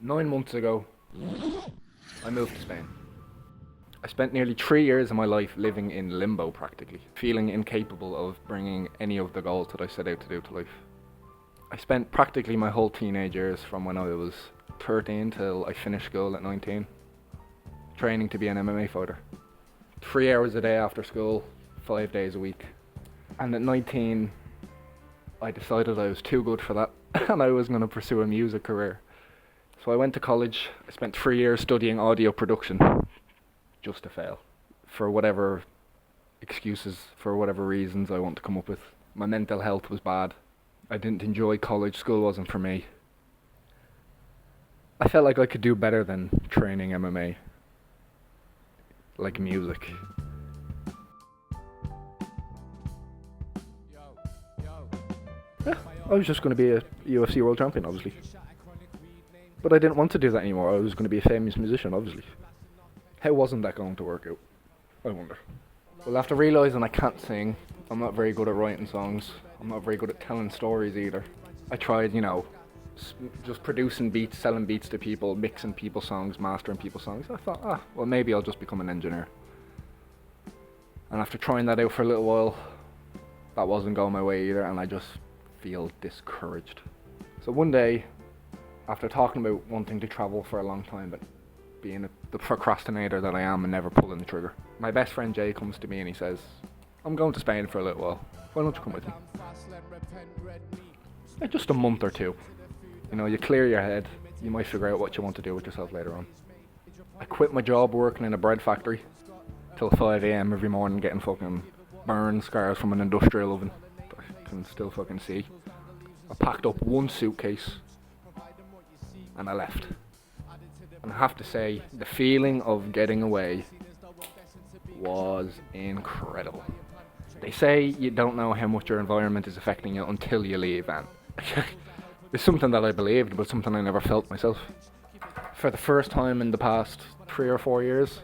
9 months ago, I moved to Spain. I spent nearly 3 years of my life living in limbo practically, feeling incapable of bringing any of the goals that I set out to do to life. I spent practically my whole teenage years from when I was 13 till I finished school at 19, training to be an MMA fighter. 3 hours a day after school, 5 days a week. And at 19, I decided I was too good for that and I was going to pursue a music career. So I went to college. I spent 3 years studying audio production, just to fail. For whatever excuses, for whatever reasons I want to come up with. My mental health was bad. I didn't enjoy college. School wasn't for me. I felt like I could do better than training MMA. Like music. Yeah, I was just going to be a UFC world champion, obviously. But I didn't want to do that anymore. I was going to be a famous musician, obviously. How wasn't that going to work out? I wonder. Well, after realising I can't sing, I'm not very good at writing songs, I'm not very good at telling stories either. I tried, just producing beats, selling beats to people, mixing people's songs, mastering people's songs. I thought, well, maybe I'll just become an engineer. And after trying that out for a little while, that wasn't going my way either, and I just feel discouraged. So one day, after talking about wanting to travel for a long time, but being the procrastinator that I am and never pulling the trigger, my best friend Jay comes to me and he says, I'm going to Spain for a little while. Why don't you come with me? Just a month or two. You clear your head. You might figure out what you want to do with yourself later on. I quit my job working in a bread factory till 5 a.m. every morning, getting fucking burn scars from an industrial oven that I can still fucking see. I packed up one suitcase and I left. And I have to say, the feeling of getting away was incredible. They say you don't know how much your environment is affecting you until you leave, and it's something that I believed, but something I never felt myself. For the first time in the past 3 or 4 years,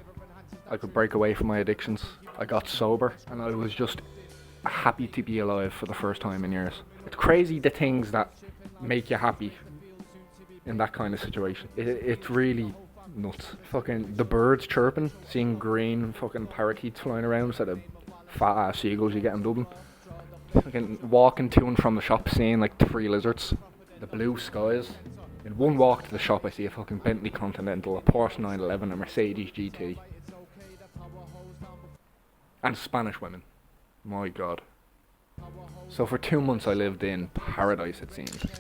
I could break away from my addictions. I got sober, and I was just happy to be alive for the first time in years. It's crazy the things that make you happy in that kind of situation. It's really nuts. Fucking the birds chirping, seeing green fucking parakeets flying around instead of fat ass seagulls you get in Dublin. Fucking walking to and from the shop, seeing like 3 lizards. The blue skies. In one walk to the shop I see a fucking Bentley Continental, a Porsche 911, a Mercedes GT. And Spanish women. My god. So for 2 months I lived in paradise, it seemed.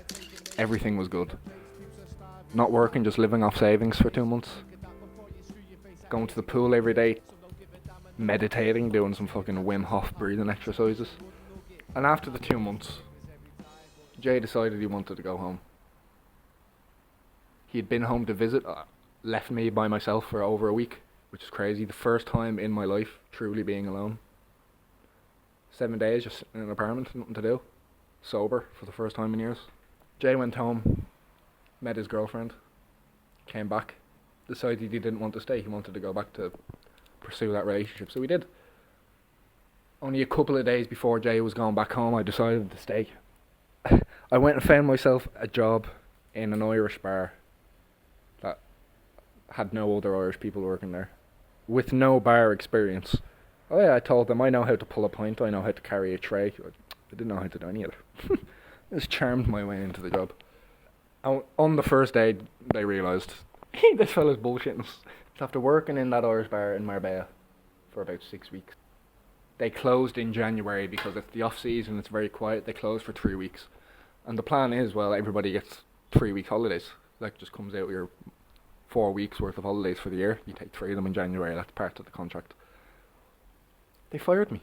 Everything was good. Not working, just living off savings for 2 months. Going to the pool every day. Meditating, doing some fucking Wim Hof breathing exercises. And after the 2 months, Jay decided he wanted to go home. He'd been home to visit, left me by myself for over a week, which is crazy. The first time in my life truly being alone. 7 days just in an apartment, nothing to do. Sober for the first time in years. Jay went home, met his girlfriend, came back, decided he didn't want to stay. He wanted to go back to pursue that relationship, so we did. Only a couple of days before Jay was going back home, I decided to stay. I went and found myself a job in an Irish bar that had no other Irish people working there, with no bar experience. Oh yeah, I told them I know how to pull a pint, I know how to carry a tray. I didn't know how to do any of it. I just charmed my way into the job. On the first day, they realised, hey, this fella's bullshitting us. After working in that Irish bar in Marbella for about 6 weeks, they closed in January because it's the off season, it's very quiet. They closed for 3 weeks. And the plan is, well, everybody gets 3 week holidays. Like, just comes out with your 4 weeks worth of holidays for the year. You take 3 of them in January, that's part of the contract. They fired me.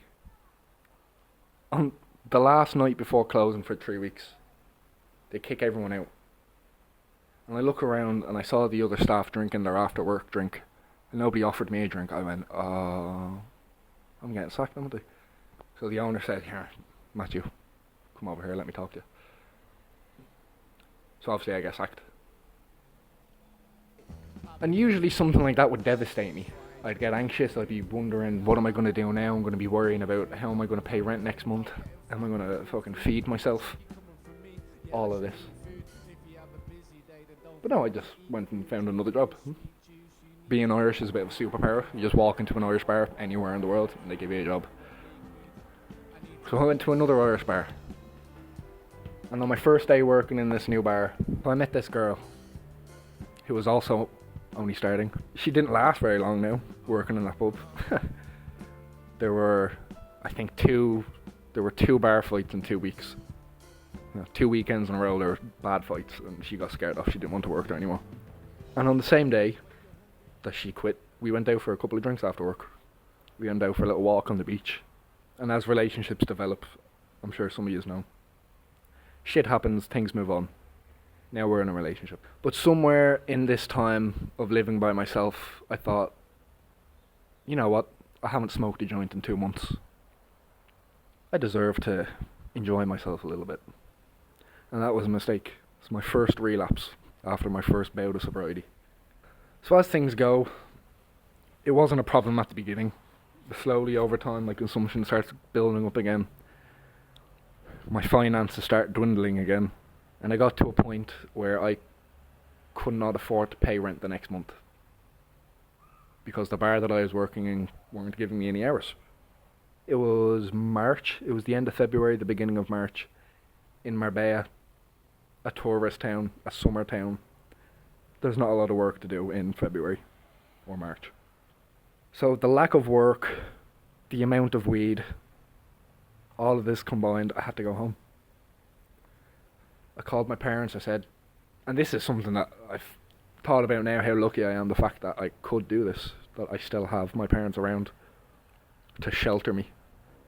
On the last night before closing for 3 weeks, they kick everyone out. And I look around and I saw the other staff drinking their after work drink. And nobody offered me a drink. I went, I'm getting sacked, aren't I? So the owner said, here, Matthew, come over here, let me talk to you. So obviously I get sacked. And usually something like that would devastate me. I'd get anxious, I'd be wondering, what am I going to do now? I'm going to be worrying about how am I going to pay rent next month? Am I going to fucking feed myself? All of this. But no, I just went and found another job. Being Irish is a bit of a superpower. You just walk into an Irish bar anywhere in the world and they give you a job. So I went to another Irish bar. And on my first day working in this new bar, I met this girl who was also only starting. She didn't last very long now, working in that pub. There were, I think, two bar fights in 2 weeks. 2 weekends in a row there were bad fights, and she got scared off. She didn't want to work there anymore. And on the same day that she quit, we went out for a couple of drinks after work. We went out for a little walk on the beach. And as relationships develop, I'm sure some of you know, shit happens, things move on. Now we're in a relationship. But somewhere in this time of living by myself, I thought, you know what? I haven't smoked a joint in 2 months. I deserve to enjoy myself a little bit. And that was a mistake. It's my first relapse after my first bout of sobriety. So as things go, it wasn't a problem at the beginning. But slowly over time, my consumption starts building up again. My finances start dwindling again. And I got to a point where I could not afford to pay rent the next month. Because the bar that I was working in weren't giving me any hours. It was March. It was the end of February, the beginning of March. In Marbella, a tourist town, a summer town. There's not a lot of work to do in February or March. So the lack of work, the amount of weed, all of this combined, I had to go home. I called my parents, I said, and this is something that I've thought about now, how lucky I am, the fact that I could do this, that I still have my parents around to shelter me,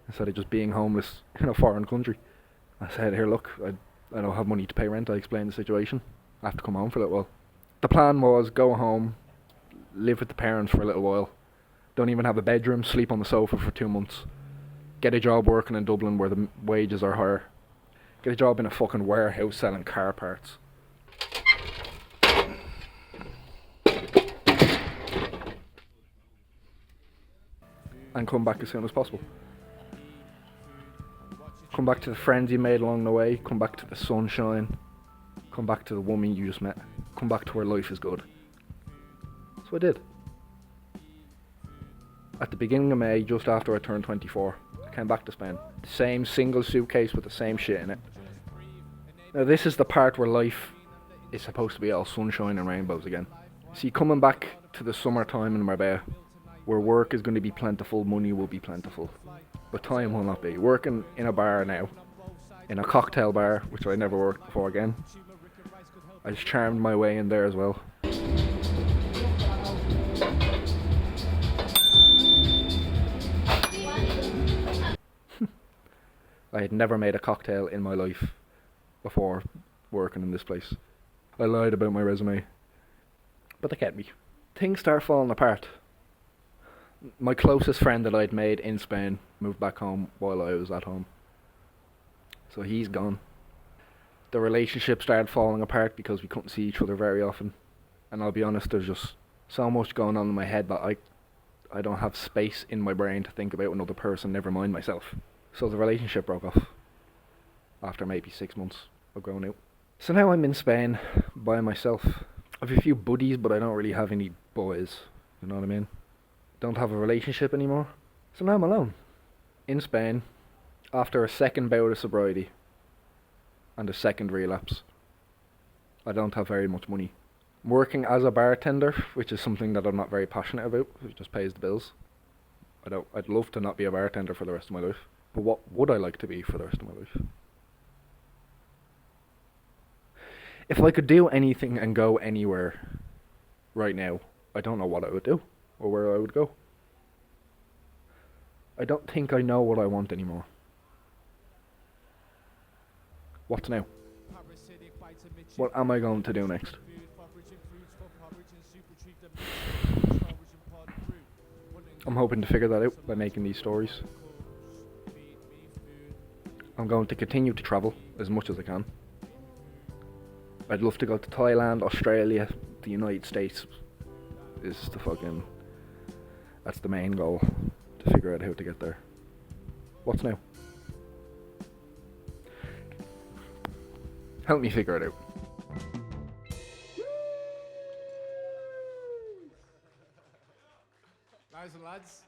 instead of just being homeless in a foreign country. I said, here look, I don't have money to pay rent. I explained the situation. I have to come home for a little while. The plan was go home, live with the parents for a little while, don't even have a bedroom, sleep on the sofa for 2 months, get a job working in Dublin where the wages are higher, get a job in a fucking warehouse selling car parts. And come back as soon as possible. Come back to the friends you made along the way, come back to the sunshine, come back to the woman you just met, come back to where life is good. So I did. At the beginning of May, just after I turned 24, I came back to Spain. The same single suitcase with the same shit in it. Now this is the part where life is supposed to be all sunshine and rainbows again. See, coming back to the summertime in Marbella, where work is going to be plentiful, money will be plentiful, but time will not be. Working in a bar now, in a cocktail bar, which I never worked before again, I just charmed my way in there as well. I had never made a cocktail in my life before working in this place. I lied about my resume, but they kept me. Things start falling apart. My closest friend that I'd made in Spain moved back home while I was at home. So he's gone. The relationship started falling apart because we couldn't see each other very often. And I'll be honest, there's just so much going on in my head that I don't have space in my brain to think about another person, never mind myself. So the relationship broke off after maybe 6 months of going out. So now I'm in Spain by myself. I have a few buddies, but I don't really have any boys. You know what I mean? Don't have a relationship anymore. So now I'm alone. In Spain, after a second bout of sobriety and a second relapse. I don't have very much money. I'm working as a bartender, which is something that I'm not very passionate about. It just pays the bills. I'd love to not be a bartender for the rest of my life. But what would I like to be for the rest of my life? If I could do anything and go anywhere right now, I don't know what I would do or where I would go. I don't think I know what I want anymore. What now? What am I going to do next? I'm hoping to figure that out by making these stories. I'm going to continue to travel as much as I can. I'd love to go to Thailand, Australia, the United States is that's the main goal, to figure out how to get there. What's now? Help me figure it out. Nice one, lads.